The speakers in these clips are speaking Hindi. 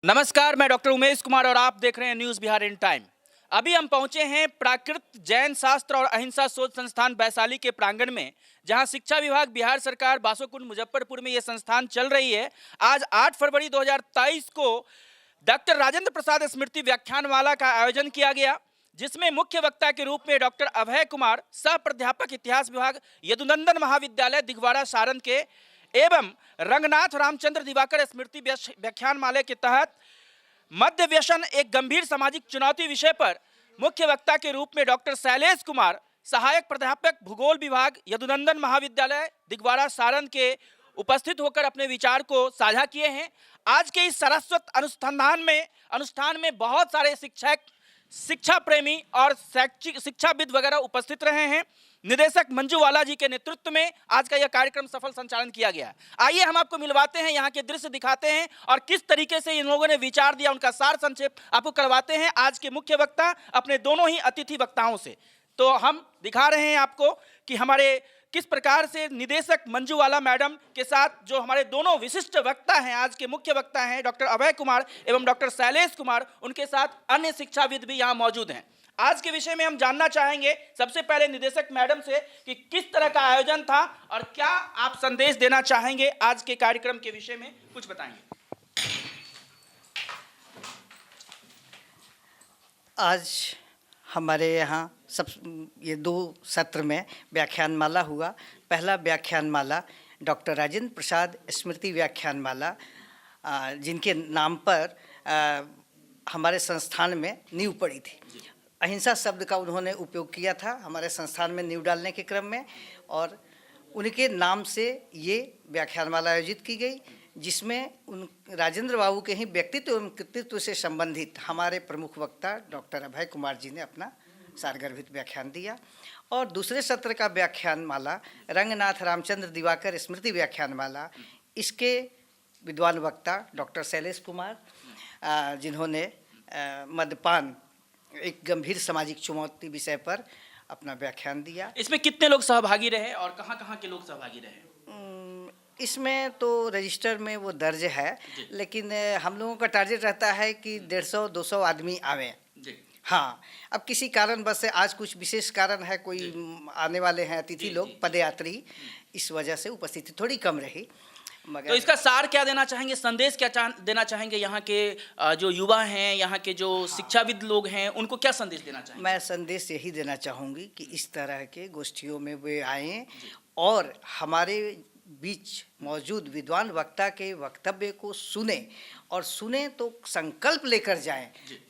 नमस्कार, मैं डॉक्टर उमेश कुमार और आप देख रहे हैं न्यूज़ बिहार इन टाइम। अभी हम पहुंचे हैं प्राकृत जैन शास्त्र और अहिंसा शोध संस्थान वैशाली के प्रांगण में, जहां शिक्षा विभाग, बिहार सरकार, बासोकुंड, मुजफ्फरपुर में यह संस्थान चल रही है। आज 8 फरवरी 2023 को डॉक्टर राजेंद्र प्रसाद स्मृति व्याख्यानमाला का आयोजन किया गया, जिसमें मुख्य वक्ता के रूप में डॉक्टर अभय कुमार, सह प्राध्यापक इतिहास विभाग, यदुनंदन महाविद्यालय दिगवाड़ा सारण के, एवं रंगनाथ रामचंद्र दिवाकर स्मृति व्याख्यानमाला के तहत मद्य व्यसन एक गंभीर सामाजिक चुनौती विषय पर मुख्य वक्ता के रूप में डॉक्टर शैलेश कुमार, सहायक प्राध्यापक भूगोल विभाग, यदुनंदन महाविद्यालय दिगवाड़ा सारण के उपस्थित होकर अपने विचार को साझा किए हैं। आज के इस सारस्वत अनुष्ठान में बहुत सारे शिक्षक, शिक्षा प्रेमी और शिक्षाविद वगैरह उपस्थित रहे हैं। निदेशक मंजू वाला जी के नेतृत्व में आज का यह कार्यक्रम सफल संचालन किया गया। आइए हम आपको मिलवाते हैं, यहाँ के दृश्य दिखाते हैं और किस तरीके से इन लोगों ने विचार दिया, उनका सार संक्षेप आपको करवाते हैं आज के मुख्य वक्ता अपने दोनों ही अतिथि वक्ताओं से। तो हम दिखा रहे हैं आपको कि हमारे किस प्रकार से निदेशक मंजू वाला मैडम के साथ जो हमारे दोनों विशिष्ट वक्ता हैं, आज के मुख्य वक्ता हैं डॉक्टर अभय कुमार एवं डॉक्टर शैलेश कुमार, उनके साथ अन्य शिक्षाविद भी यहाँ मौजूद हैं। आज के विषय में हम जानना चाहेंगे सबसे पहले निदेशक मैडम से कि किस तरह का आयोजन था और क्या आप संदेश देना चाहेंगे आज के कार्यक्रम के विषय में, कुछ बताएंगे। आज हमारे यहाँ ये 2 सत्र में व्याख्यानमाला हुआ। पहला व्याख्यानमाला डॉक्टर राजेंद्र प्रसाद स्मृति व्याख्यानमाला, जिनके नाम पर हमारे संस्थान में नींव पड़ी थी। अहिंसा शब्द का उन्होंने उपयोग किया था हमारे संस्थान में नींव डालने के क्रम में, और उनके नाम से ये व्याख्यानमाला आयोजित की गई, जिसमें उन राजेंद्र बाबू के ही व्यक्तित्व एवं कृतित्व से संबंधित हमारे प्रमुख वक्ता डॉक्टर अभय कुमार जी ने अपना सारगर्भित व्याख्यान दिया। और दूसरे सत्र का व्याख्यानमाला रंगनाथ रामचंद्र दिवाकर स्मृति व्याख्यानमाला, इसके विद्वान वक्ता डॉक्टर शैलेश कुमार, जिन्होंने मद्यपान एक गंभीर सामाजिक चुनौती विषय पर अपना व्याख्यान दिया। इसमें कितने लोग सहभागी रहे और कहाँ के लोग सहभागी रहे? इसमें तो रजिस्टर में वो दर्ज है, लेकिन हम लोगों का टारगेट रहता है कि 150-200 आदमी आवें। हाँ, अब किसी कारण बस से आज कुछ विशेष कारण है, कोई आने वाले हैं अतिथि लोग, पदयात्री, इस वजह से उपस्थिति थोड़ी कम रही। तो इसका सार क्या देना चाहेंगे, संदेश क्या देना चाहेंगे यहाँ के जो युवा हैं, यहाँ के जो शिक्षाविद लोग हैं, उनको क्या संदेश देना चाहेंगे? मैं संदेश यही देना चाहूँगी कि इस तरह के गोष्ठियों में वे आएँ और हमारे बीच मौजूद विद्वान वक्ता के वक्तव्य को सुने, और सुने तो संकल्प लेकर जाएं,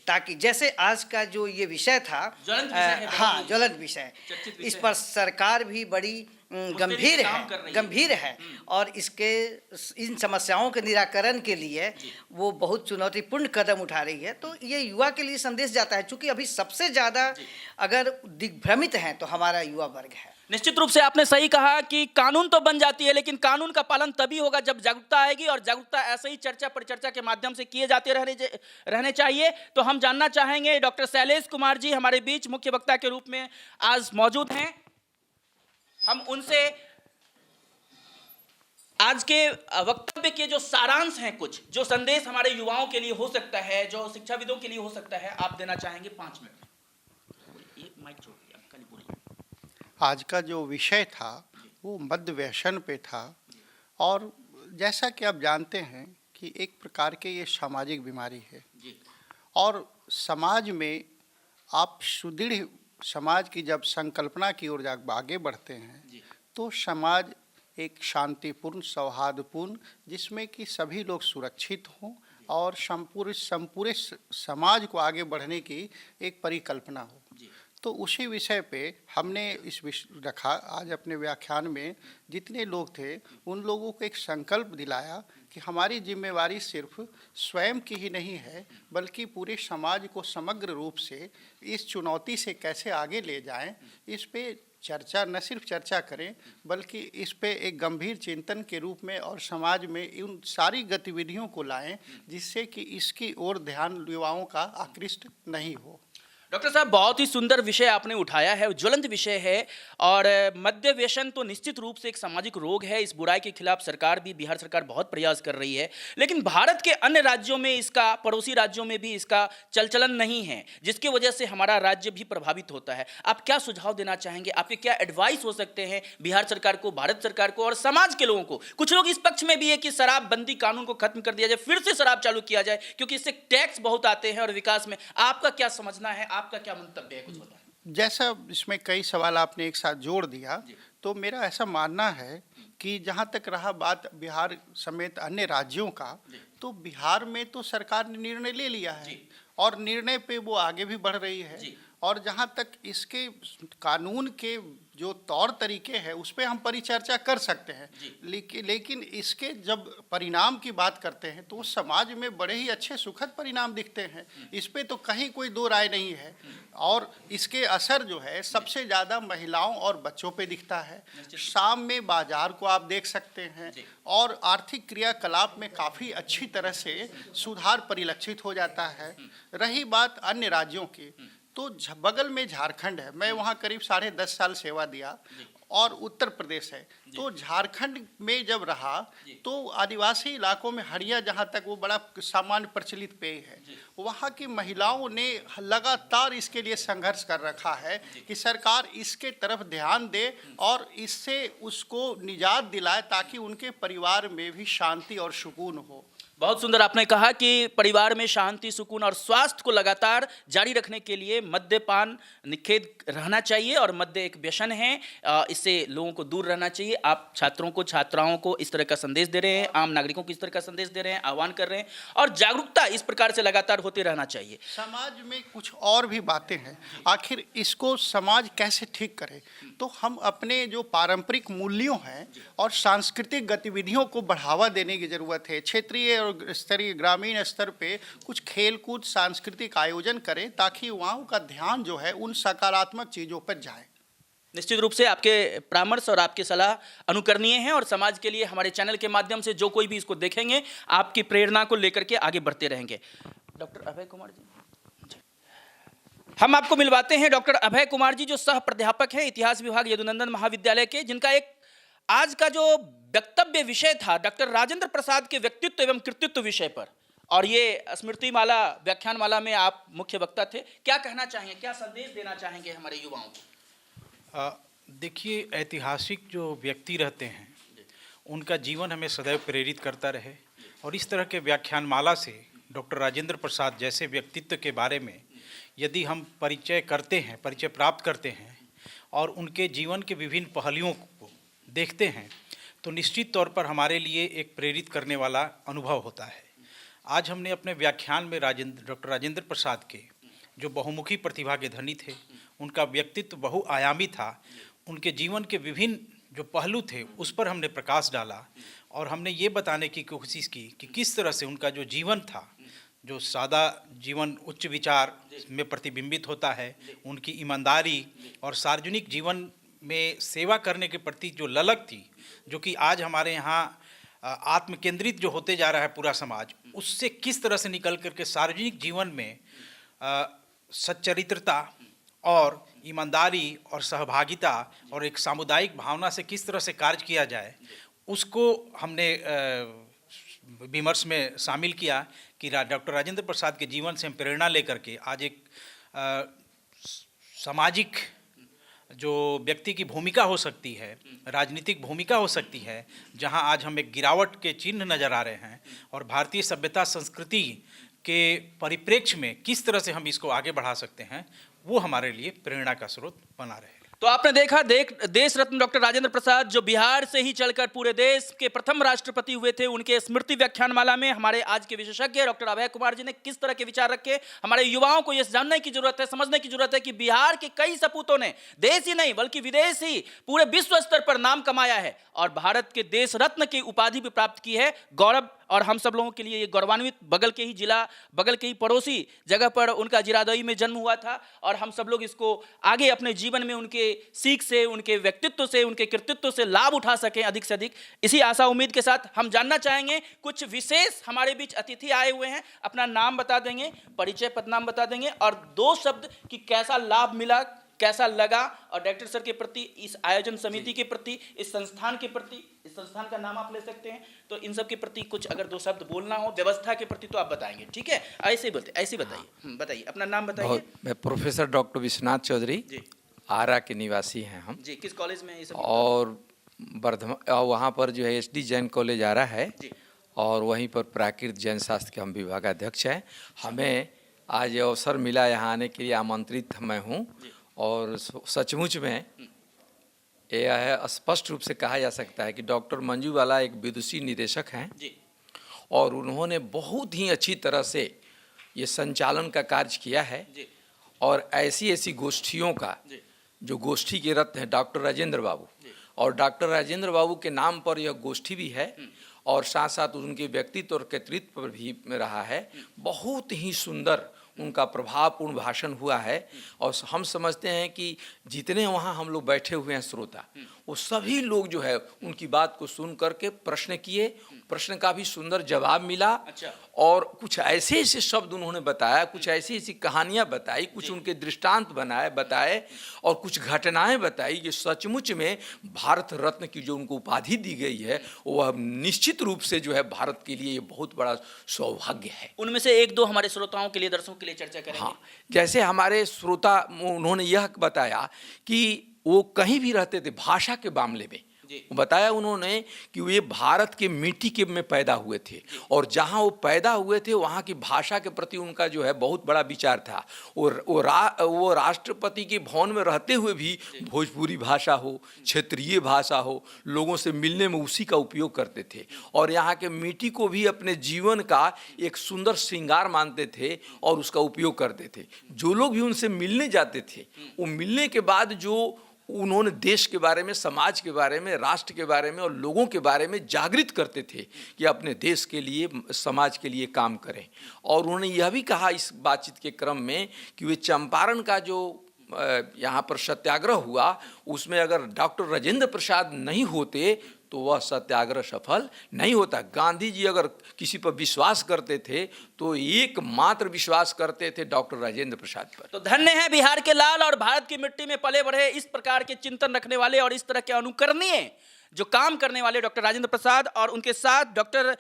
ताकि जैसे आज का जो ये विषय था, ज्वलंत विषय, इस पर सरकार भी बड़ी गंभीर है और इन समस्याओं के निराकरण के लिए वो बहुत चुनौतीपूर्ण कदम उठा रही है। तो ये युवा के लिए संदेश जाता है, क्योंकि अभी सबसे ज़्यादा अगर दिग्भ्रमित हैं तो हमारा युवा वर्ग है। निश्चित रूप से आपने सही कहा कि कानून तो बन जाती है, लेकिन कानून का पालन तभी होगा जब जागरूकता आएगी, और जागरूकता ऐसे ही चर्चा परिचर्चा के माध्यम से किए जाते रहने चाहिए। तो हम जानना चाहेंगे, डॉक्टर शैलेश कुमार जी हमारे बीच मुख्य वक्ता के रूप में आज मौजूद हैं, हम उनसे आज के वक्तव्य के जो सारांश हैं, कुछ जो संदेश हमारे युवाओं के लिए हो सकता है, जो शिक्षाविदों के लिए हो सकता है, आप देना चाहेंगे 5 मिनट। ये माइक छोड़ दिया, कल बोलिए। आज का जो विषय था वो मद्य व्यसन पे था, और जैसा कि आप जानते हैं कि एक प्रकार के ये सामाजिक बीमारी है, और समाज में आप सुदृढ़ समाज की जब संकल्पना की ओर आगे बढ़ते हैं तो समाज एक शांतिपूर्ण, सौहार्दपूर्ण, जिसमें कि सभी लोग सुरक्षित हों और संपूर्ण समाज को आगे बढ़ने की एक परिकल्पना हो। तो उसी विषय पे हमने इस विषय रखा। आज अपने व्याख्यान में जितने लोग थे उन लोगों को एक संकल्प दिलाया कि हमारी जिम्मेवारी सिर्फ स्वयं की ही नहीं है, बल्कि पूरे समाज को समग्र रूप से इस चुनौती से कैसे आगे ले जाएं, इस पे चर्चा, न सिर्फ चर्चा करें बल्कि इस पे एक गंभीर चिंतन के रूप में और समाज में उन सारी गतिविधियों को लाएं जिससे कि इसकी ओर ध्यान युवाओं का आकृष्ट नहीं हो। डॉक्टर साहब, बहुत ही सुंदर विषय आपने उठाया है, ज्वलंत विषय है। और मद्य व्यसन तो निश्चित रूप से एक सामाजिक रोग है। इस बुराई के खिलाफ सरकार भी, बिहार सरकार बहुत प्रयास कर रही है, लेकिन भारत के अन्य राज्यों में इसका, पड़ोसी राज्यों में भी इसका चलन नहीं है, जिसकी वजह से हमारा राज्य भी प्रभावित होता है। आप क्या सुझाव देना चाहेंगे? आपके क्या एडवाइस हो सकते हैं बिहार सरकार को, भारत सरकार को और समाज के लोगों को? कुछ लोग इस पक्ष में भी है कि शराबबंदी कानून को खत्म कर दिया जाए, फिर से शराब चालू किया जाए, क्योंकि इससे टैक्स बहुत आते हैं और विकास में। आपका क्या समझना है, आपका क्या मंतव्य है, कुछ बताएं। जैसा इसमें कई सवाल आपने एक साथ जोड़ दिया, तो मेरा ऐसा मानना है कि जहाँ तक रहा बात बिहार समेत अन्य राज्यों का, तो बिहार में तो सरकार ने निर्णय ले लिया है और निर्णय पे वो आगे भी बढ़ रही है। और जहाँ तक इसके कानून के जो तौर तरीके हैं उस पर हम परिचर्चा कर सकते हैं, लेकिन इसके जब परिणाम की बात करते हैं तो समाज में बड़े ही अच्छे सुखद परिणाम दिखते हैं। इस पे तो कहीं कोई दो राय नहीं है। और इसके असर जो है सबसे ज़्यादा महिलाओं और बच्चों पे दिखता है। शाम में बाजार को आप देख सकते हैं और आर्थिक क्रियाकलाप में काफ़ी अच्छी तरह से सुधार परिलक्षित हो जाता है। रही बात अन्य राज्यों की, तो बगल में झारखंड है, मैं वहाँ करीब 10.5 साल सेवा दिया, और उत्तर प्रदेश है। तो झारखंड में जब रहा तो आदिवासी इलाकों में हड़िया, जहाँ तक वो बड़ा सामान्य प्रचलित पेय है, वहाँ की महिलाओं ने लगातार इसके लिए संघर्ष कर रखा है कि सरकार इसके तरफ ध्यान दे और इससे उसको निजात दिलाए ताकि उनके परिवार में भी शांति और सुकून हो। बहुत सुंदर आपने कहा कि परिवार में शांति, सुकून और स्वास्थ्य को लगातार जारी रखने के लिए मद्यपान निषेध रहना चाहिए और मद्य एक व्यसन है, इससे लोगों को दूर रहना चाहिए। आप छात्रों को, छात्राओं को इस तरह का संदेश दे रहे हैं, आम नागरिकों को इस तरह का संदेश दे रहे हैं, आह्वान कर रहे हैं, और जागरूकता इस प्रकार से लगातार होते रहना चाहिए। समाज में कुछ और भी बातें हैं, आखिर इसको समाज कैसे ठीक करे? तो हम अपने जो पारंपरिक मूल्यों हैं और सांस्कृतिक गतिविधियों को बढ़ावा देने की जरूरत है। क्षेत्रीय और स्तरीय, ग्रामीण स्तर पे कुछ खेलकूद, सांस्कृतिक आयोजन करें ताकि वहाँ का ध्यान जो है उन सकारात्मक चीज़ों पर जाए। निश्चित रूप से आपके परामर्श और आपकी सलाह अनुकरणीय है और समाज के लिए हमारे चैनल के माध्यम से जो कोई भी इसको देखेंगे, आपकी प्रेरणा को लेकर के आगे बढ़ते रहेंगे। डॉक्टर अभय कुमार जी, हम आपको मिलवाते हैं डॉक्टर अभय कुमार जी, जो सह प्राध्यापक हैं इतिहास विभाग यदुनंदन महाविद्यालय के, जिनका एक आज का जो वक्तव्य विषय था डॉक्टर राजेंद्र प्रसाद के व्यक्तित्व एवं कृतित्व विषय पर, और ये स्मृति माला, व्याख्यान माला में आप मुख्य वक्ता थे। क्या कहना चाहेंगे, क्या संदेश देना चाहेंगे हमारे युवाओं को? देखिए, ऐतिहासिक जो व्यक्ति रहते हैं उनका जीवन हमें सदैव प्रेरित करता रहे, और इस तरह के व्याख्यान माला से डॉक्टर राजेंद्र प्रसाद जैसे व्यक्तित्व के बारे में यदि हम परिचय करते हैं, परिचय प्राप्त करते हैं और उनके जीवन के विभिन्न पहलुओं को देखते हैं, तो निश्चित तौर पर हमारे लिए एक प्रेरित करने वाला अनुभव होता है। आज हमने अपने व्याख्यान में डॉक्टर राजेंद्र प्रसाद के जो बहुमुखी प्रतिभा के धनी थे, उनका व्यक्तित्व बहुआयामी था, उनके जीवन के विभिन्न जो पहलू थे उस पर हमने प्रकाश डाला, और हमने ये बताने की कोशिश की कि किस तरह से उनका जो जीवन था, जो सादा जीवन उच्च विचार में प्रतिबिंबित होता है, उनकी ईमानदारी और सार्वजनिक जीवन में सेवा करने के प्रति जो ललक थी, जो कि आज हमारे यहाँ आत्म केंद्रित जो होते जा रहा है पूरा समाज, उससे किस तरह से निकल करके सार्वजनिक जीवन में सच्चरित्रता और ईमानदारी और सहभागिता और एक सामुदायिक भावना से किस तरह से कार्य किया जाए, उसको हमने विमर्श में शामिल किया कि डॉक्टर राजेंद्र प्रसाद के जीवन से हम प्रेरणा लेकर के आज एक सामाजिक जो व्यक्ति की भूमिका हो सकती है, राजनीतिक भूमिका हो सकती है, जहां आज हम एक गिरावट के चिन्ह नज़र आ रहे हैं, और भारतीय सभ्यता संस्कृति के परिप्रेक्ष्य में किस तरह से हम इसको आगे बढ़ा सकते हैं, वो हमारे लिए प्रेरणा का स्रोत बना रहे। तो आपने देखा, देश रत्न डॉक्टर राजेंद्र प्रसाद जो बिहार से ही चलकर पूरे देश के प्रथम राष्ट्रपति हुए थे, उनके स्मृति व्याख्यानमाला में हमारे आज के विशेषज्ञ डॉक्टर अभय कुमार जी ने किस तरह के विचार रखे। हमारे युवाओं को यह जानने की जरूरत है, समझने की जरूरत है कि बिहार के कई सपूतों ने देश ही नहीं बल्कि विदेश ही पूरे विश्व स्तर पर नाम कमाया है और भारत के देश रत्न की उपाधि भी प्राप्त की है। गौरव और हम सब लोगों के लिए ये गौरवान्वित, बगल के ही जिला, बगल के ही पड़ोसी जगह पर उनका जीरादेई में जन्म हुआ था और हम सब लोग इसको आगे अपने जीवन में उनके सीख से, उनके व्यक्तित्व से, उनके कृतित्व से लाभ उठा सकें अधिक से अधिक। इसी आशा उम्मीद के साथ हम जानना चाहेंगे, कुछ विशेष हमारे बीच अतिथि आए हुए हैं, अपना नाम बता देंगे, परिचय पदनाम बता देंगे और 2 शब्द कि कैसा लाभ मिला, कैसा लगा और डायरेक्टर सर के प्रति, इस आयोजन समिति के प्रति, इस संस्थान के प्रति, इस संस्थान का नाम आप ले सकते हैं, तो इन सब के प्रति कुछ अगर 2 शब्द बोलना हो, व्यवस्था के प्रति तो आप बताएंगे, ठीक है? ऐसे ही बोलते, ऐसे बताइए, बताइए अपना नाम बताइए। मैं प्रोफेसर डॉक्टर विश्वनाथ चौधरी जी आरा के निवासी हैं हम जी। किस कॉलेज में ये सब? और वर्धमान वहाँ पर जो है SD जैन कॉलेज आरा है जी। और वहीं पर प्राकृत जैन शास्त्र के हम विभागाध्यक्ष हैं। हमें आज ये अवसर मिला यहाँ आने के लिए, आमंत्रित मैं हूँ और सचमुच में यह है, स्पष्ट रूप से कहा जा सकता है कि डॉक्टर मंजू बाला एक विदुषी निदेशक हैं जी और उन्होंने बहुत ही अच्छी तरह से ये संचालन का कार्य किया है जी और ऐसी ऐसी गोष्ठियों का जी जो गोष्ठी के रत्न हैं डॉक्टर राजेंद्र बाबू, और डॉक्टर राजेंद्र बाबू के नाम पर यह गोष्ठी भी है और साथ साथ उनके व्यक्तित्व और कृतित्व पर भी रहा है। बहुत ही सुंदर उनका प्रभावपूर्ण भाषण हुआ है और हम समझते हैं कि जितने वहाँ हम लोग बैठे हुए हैं श्रोता, वो सभी लोग जो है उनकी बात को सुन करके प्रश्न किए, प्रश्न का भी सुंदर जवाब मिला। अच्छा। और कुछ ऐसे ऐसे शब्द उन्होंने बताया, कुछ ऐसी ऐसी कहानियाँ बताई, कुछ उनके दृष्टांत बताए और कुछ घटनाएं बताई। ये सचमुच में भारत रत्न की जो उनको उपाधि दी गई है, वह निश्चित रूप से जो है भारत के लिए ये बहुत बड़ा सौभाग्य है। उनमें से 1-2 हमारे श्रोताओं के लिए, दर्शकों के लिए चर्चा करेंगे। हाँ, जैसे हमारे श्रोता, उन्होंने यह बताया कि वो कहीं भी रहते थे, भाषा के मामले में बताया उन्होंने कि ये भारत के मिट्टी के में पैदा हुए थे और जहाँ वो पैदा हुए थे वहाँ की भाषा के प्रति उनका जो है बहुत बड़ा विचार था। वो राष्ट्रपति के भवन में रहते हुए भी भोजपुरी भाषा हो, क्षेत्रीय भाषा हो, लोगों से मिलने में उसी का उपयोग करते थे और यहाँ के मिट्टी को भी अपने जीवन का एक सुंदर श्रृंगार मानते थे और उसका उपयोग करते थे। जो लोग भी उनसे मिलने जाते थे, वो मिलने के बाद जो उन्होंने देश के बारे में, समाज के बारे में, राष्ट्र के बारे में और लोगों के बारे में जागृत करते थे कि अपने देश के लिए, समाज के लिए काम करें। और उन्होंने यह भी कहा इस बातचीत के क्रम में कि वे चंपारण का जो यहाँ पर सत्याग्रह हुआ, उसमें अगर डॉक्टर राजेंद्र प्रसाद नहीं होते तो वह सत्याग्रह सफल नहीं होता। गांधी जी अगर किसी पर विश्वास करते थे तो एकमात्र विश्वास करते थे डॉक्टर राजेंद्र प्रसाद पर। तो धन्य है बिहार के लाल और भारत की मिट्टी में पले बढ़े इस प्रकार के चिंतन रखने वाले और इस तरह के अनुकरणीय जो काम करने वाले डॉक्टर राजेंद्र प्रसाद, और उनके साथ डॉक्टर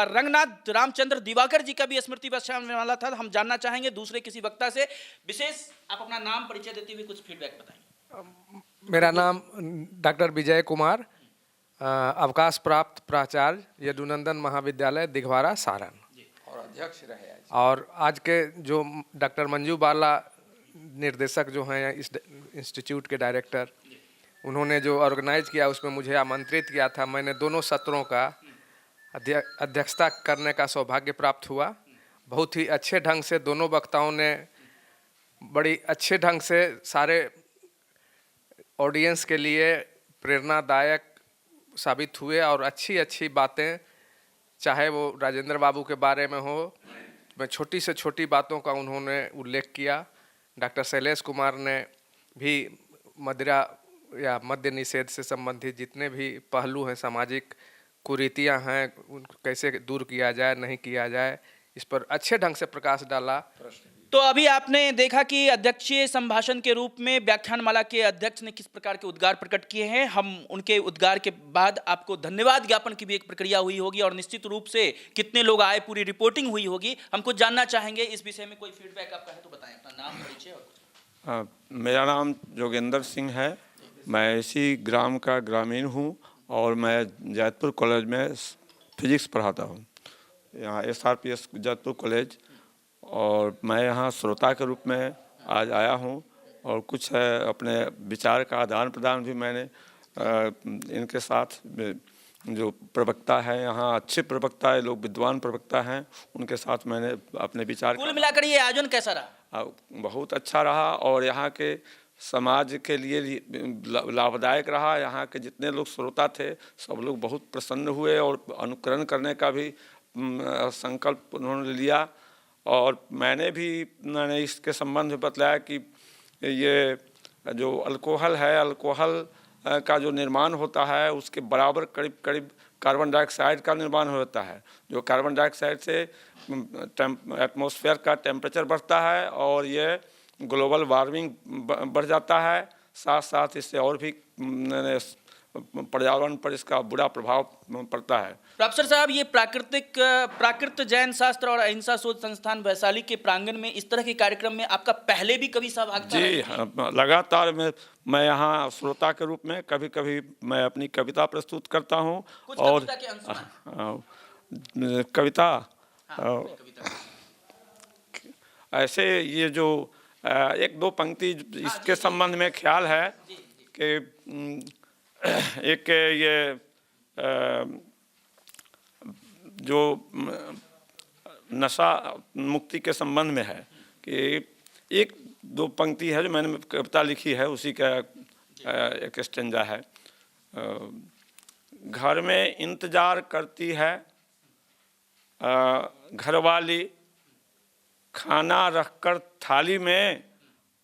रंगनाथ रामचंद्र दिवाकर जी का भी स्मृति वर्ष होने वाला था। हम जानना चाहेंगे दूसरे किसी वक्ता से विशेष, आप अपना नाम परिचय देते हुए कुछ फीडबैक बताएंगे। मेरा नाम डॉक्टर विजय कुमार, अवकाश प्राप्त प्राचार्य यदुनंदन महाविद्यालय दिघवारा सारण और अध्यक्ष रहे आज। और आज के जो डॉक्टर मंजू बाला निर्देशक जो हैं इस इंस्टीट्यूट के डायरेक्टर, उन्होंने जो ऑर्गेनाइज किया उसमें मुझे आमंत्रित किया था। मैंने दोनों सत्रों का अध्यक्षता करने का सौभाग्य प्राप्त हुआ। बहुत ही अच्छे ढंग से दोनों वक्ताओं ने बड़ी अच्छे ढंग से सारे ऑडियंस के लिए प्रेरणादायक साबित हुए और अच्छी अच्छी बातें, चाहे वो राजेंद्र बाबू के बारे में हो, मैं छोटी से छोटी बातों का उन्होंने उल्लेख किया। डॉक्टर शैलेश कुमार ने भी मदिरा या मद्य निषेध से संबंधित जितने भी पहलू हैं, सामाजिक कुरीतियां हैं, उन कैसे दूर किया जाए, नहीं किया जाए, इस पर अच्छे ढंग से प्रकाश डाला। तो अभी आपने देखा कि अध्यक्षीय संभाषण के रूप में व्याख्यानमाला के अध्यक्ष ने किस प्रकार के उद्गार प्रकट किए हैं। हम उनके उद्गार के बाद आपको धन्यवाद ज्ञापन की भी एक प्रक्रिया हुई होगी और निश्चित रूप से कितने लोग आए, पूरी रिपोर्टिंग हुई होगी। हम कुछ जानना चाहेंगे इस विषय में, कोई फीडबैक आपका है तो बताएं, अपना नाम परिचय और मेरा नाम जोगेंद्र सिंह है। मैं इसी ग्राम का ग्रामीण हूँ और मैं जैतपुर कॉलेज में फिजिक्स पढ़ाता हूँ, यहाँ SRPS जैतपुर कॉलेज। और मैं यहाँ श्रोता के रूप में आज आया हूँ और कुछ अपने विचार का आदान प्रदान भी मैंने इनके साथ, जो प्रवक्ता है यहाँ, अच्छे प्रवक्ता है लोग, विद्वान प्रवक्ता हैं, उनके साथ मैंने अपने विचार। कुल मिलाकर ये आयोजन कैसा रहा? बहुत अच्छा रहा और यहाँ के समाज के लिए लाभदायक रहा। यहाँ के जितने लोग श्रोता थे सब लोग बहुत प्रसन्न हुए और अनुकरण करने का भी संकल्प उन्होंने लिया और मैंने इसके संबंध में बतलाया कि ये जो अल्कोहल है, अल्कोहल का जो निर्माण होता है उसके बराबर करीब करीब कार्बन डाइऑक्साइड का निर्माण होता है। जो कार्बन डाइऑक्साइड से एटमॉस्फेयर का टेम्परेचर बढ़ता है और ये ग्लोबल वार्मिंग बढ़ जाता है। साथ साथ इससे और भी पर्यावरण पर इसका बुरा प्रभाव पड़ता है। प्रोफेसर साहब, ये प्राकृत जैन शास्त्र और अहिंसा शोध संस्थान वैशाली के प्रांगण में इस तरह के कार्यक्रम में आपका पहले भी कभी सहभागिता जी हाँ, लगातार मैं यहाँ श्रोता के रूप में कभी कभी मैं अपनी कविता प्रस्तुत करता हूँ और कविता ऐसे ये जो एक दो पंक्ति इसके संबंध में ख्याल है कि एक ये जो नशा मुक्ति के संबंध में है कि एक दो पंक्ति है जो मैंने कविता लिखी है, उसी का एक स्टेंजा है। घर में इंतजार करती है घरवाली, खाना रखकर थाली में,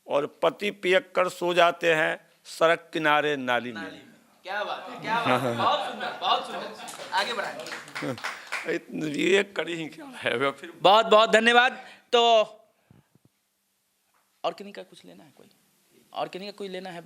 और पति पियक कर सो जाते हैं सड़क किनारे नाली में। क्या बात है, क्या बात है, बहुत सुंदर, बहुत सुंदर। आगे बढ़ाएं। ये कड़ी ही क्या है। फिर बहुत बहुत धन्यवाद। तो और किन्हीं का कुछ लेना है, कोई और किन्हीं का कोई लेना है?